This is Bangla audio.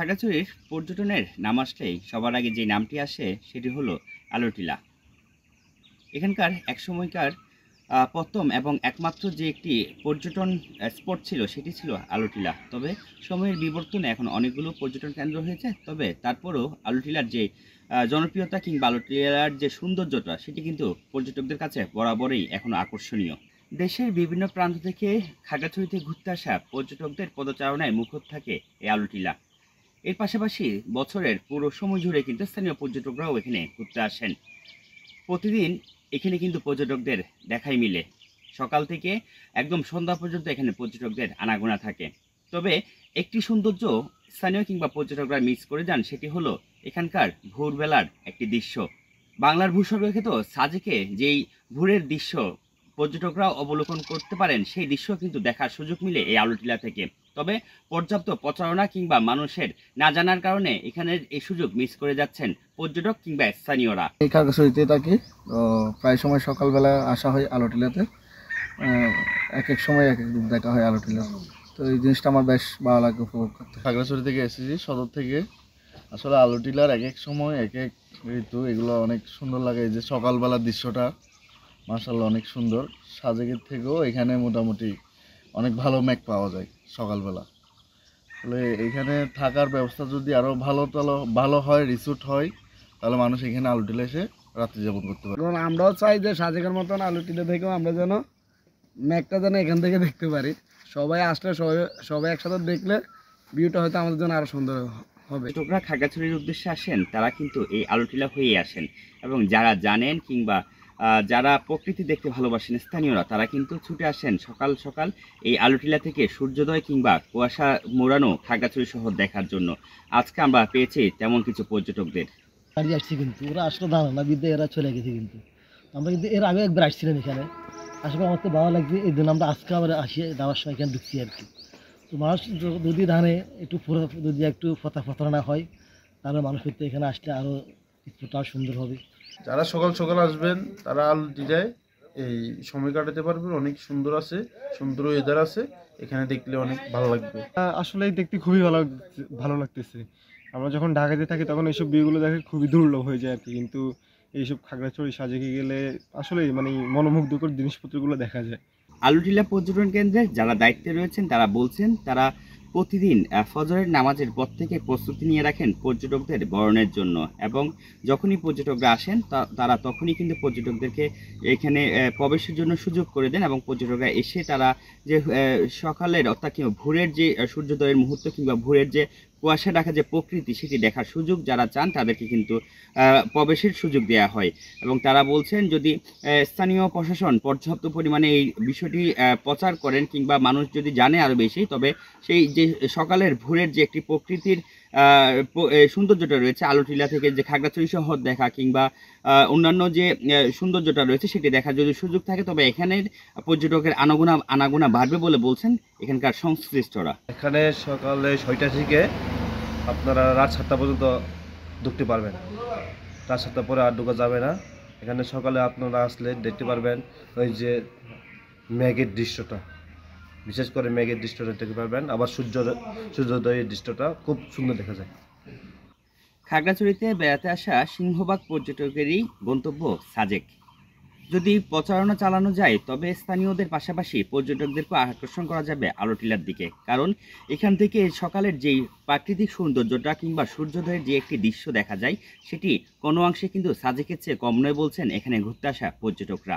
খাগড়াছড়ির পর্যটনের নাম আসলেই সবার আগে যে নামটি আসে সেটি হলো আলোটিলা। এখানকার একসময়কার প্রথম এবং একমাত্র যে একটি পর্যটন স্পট ছিল সেটি ছিল আলোটিলা। তবে সময়ের বিবর্তনে এখন অনেকগুলো পর্যটন কেন্দ্র হয়েছে। তবে তারপরেও আলোটিলার যে জনপ্রিয়তা কিংবা আলোটিলার যে সৌন্দর্যটা সেটি কিন্তু পর্যটকদের কাছে বরাবরই এখনও আকর্ষণীয়। দেশের বিভিন্ন প্রান্ত থেকে খাগড়াছড়িতে ঘুরতে আসা পর্যটকদের পদচারণায় মুখর থাকে এই আলোটিলা। এর পাশাপাশি বছরের পুরো সময় জুড়ে কিন্তু স্থানীয় পর্যটকরাও এখানে ঘুরতে আসেন। প্রতিদিন এখানে কিন্তু পর্যটকদের দেখাই মিলে। সকাল থেকে একদম সন্ধ্যা পর্যন্ত এখানে পর্যটকদের আনাগোনা থাকে। তবে একটি সৌন্দর্য স্থানীয় কিংবা পর্যটকরা মিস করে যান, সেটি হলো এখানকার ভোরবেলার একটি দৃশ্য। বাংলার ভূস্বর্গখ্যাত সাজেকে যেই ভোরের দৃশ্য পর্যটকরা অবলোকন করতে পারেন, সেই দৃশ্য কিন্তু দেখার সুযোগ মিলে এই আলোটিলা থেকে। তবে পর্যাপ্ত প্রচারণা কিংবা মানুষের না জানার কারণে এখানের এই সুযোগ মিস করে যাচ্ছেন পর্যটক কিংবা স্থানীয়রা। এই খাগড়াছড়িতে থাকি তো প্রায় সময় সকালবেলা আসা হয় আলোটিলাতে। এক এক সময় এক এক রূপ দেখা হয় আলোটিলা। তো এই জিনিসটা আমার বেশ ভালো লাগে উপভোগ করতে। খাগড়াছড়ি থেকে এসেছি, সদর থেকে। আসলে আলোটিলার এক এক সময় এক এক ঋতু, এগুলো অনেক সুন্দর লাগে। এই যে সকালবেলার দৃশ্যটা মাশাআল্লাহ অনেক সুন্দর। সাজেকের থেকেও এখানে মোটামুটি অনেক ভালো মেঘ পাওয়া যায় সকালবেলা। তাহলে এখানে থাকার ব্যবস্থা যদি আরও ভালো হয়, রিসোর্ট হয়, তাহলে মানুষ এখানে আলোটিলা এসে রাত্রি যাপন করতে পারে। এবং আমরাও চাই যে সাজেকের মতন আলোটিলা থেকেও আমরা যেন মেঘটা যেন এখান থেকে দেখতে পারি। সবাই আসলে সবাই একসাথে দেখলে ভিউটা হয়তো আমাদের জন্য আরও সুন্দর হবে। পর্যটকরা খাগড়াছড়ির উদ্দেশ্যে আসেন, তারা কিন্তু এই আলোটিলা হয়েই আসেন। এবং যারা জানেন কিংবা যারা প্রকৃতি দেখতে ভালোবাসেন স্থানীয়রা, তারা কিন্তু ছুটে আসেন সকাল সকাল এই আলোটিলা থেকে সূর্যোদয় কিংবা কুয়াশা মোড়ানো খাগড়াছড়ি শহর দেখার জন্য। আজকে আমরা পেয়েছি তেমন কিছু পর্যটকদের। গাড়ি আসছে, কিন্তু ওরা আসলে ধারণা বিদ্যে এরা চলে গেছে। কিন্তু আমরা কিন্তু এর আগে একবার আসছিলাম এখানে, আসলে আমার তো ভালো লাগছে। এই জন্য আমরা আজকে আবার আসি, যাওয়ার সময় এখানে ঢুকছি আর কি। তো মানুষ যদি ধানে যদি একটু ফতানা হয়, তাহলে মানুষ কিন্তু এখানে আসলে আরও কিছুটা সুন্দর হবে। যারা সকাল সকাল আসবেন তারা আলোটিলায় এই সময় কাটাতে পারবেন। অনেক সুন্দর আছে, সুন্দর ওয়েদার আছে, এখানে দেখলে অনেক ভালো লাগবে। আসলে দেখতে খুবই ভালো লাগতেছে। আমরা যখন ঢাকাতে থাকি তখন এইসব ভিউগুলো দেখে খুবই দুর্লভ হয়ে যায় আর কি। কিন্তু এইসব খাগড়াছড়ি সাজেকে গেলে আসলে মানে মনোমুগ্ধকর জিনিসপত্রগুলো দেখা যায়। আলোটিলা পর্যটন কেন্দ্রের যারা দায়িত্বে রয়েছেন তারা বলছেন, তারা প্রতিদিন ফজরের নামাজের পর থেকে প্রস্তুতি নিয়ে রাখেন পর্যটকদের বরণের জন্য। এবং যখনই পর্যটকরা আসেন তারা তখনই কিন্তু পর্যটকদেরকে এখানে প্রবেশের জন্য সুযোগ করে দেন। এবং পর্যটকরা এসে তারা যে সকালের অর্থাৎ ভোরের যে সূর্যোদয়ের মুহূর্ত কিংবা ভোরের যে কুয়াশা ঢাকা যে প্রকৃতি, সেটি দেখার সুযোগ যারা চান তাদেরকে কিন্তু প্রবেশের সুযোগ দেওয়া হয়। এবং তারা বলছেন, যদি স্থানীয় প্রশাসন পর্যাপ্ত পরিমাণে এই বিষয়টি প্রচার করেন কিংবা মানুষ যদি জানে আরও বেশি, তবে সেই যে সকালের ভোরের যে একটি প্রকৃতির সৌন্দর্যটা রয়েছে আলোটিলা থেকে, যে খাগড়াছড়ি শহর দেখা কিংবা অন্যান্য যে সৌন্দর্যটা রয়েছে সেটি দেখার যদি সুযোগ থাকে, তবে এখানের পর্যটকের আনাগোনা বাড়বে বলে বলছেন এখানকার সংশ্লিষ্টরা। এখানে সকালে 6টা থেকে আপনারা রাত 7টা পর্যন্ত ঢুকতে পারবেন। রাত 7টার পরে আর ঢোকা যাবে না। এখানে সকালে আপনারা আসলে দেখতে পারবেন ওই যে মেঘের দৃশ্যটা, বিশেষ করে মেঘের দৃশ্যটা দেখতে পারবেন। আবার সূর্যোদয়ের দৃশ্যটা খুব সুন্দর দেখা যায়। খাগড়াছড়িতে বেড়াতে আসা সিংহভাগ পর্যটকেরই গন্তব্য সাজেক। যদি প্রচারণা চালানো যায়, তবে স্থানীয়দের পাশাপাশি পর্যটকদেরকে আকর্ষণ করা যাবে আলোটিলার দিকে। কারণ এখান থেকে সকালের যেই প্রাকৃতিক সৌন্দর্যটা কিংবা সূর্যোদয়ের যে একটি দৃশ্য দেখা যায়, সেটি কোনো অংশে কিন্তু সাজেকের চেয়ে কম নয় বলছেন এখানে ঘুরতে আসা পর্যটকরা।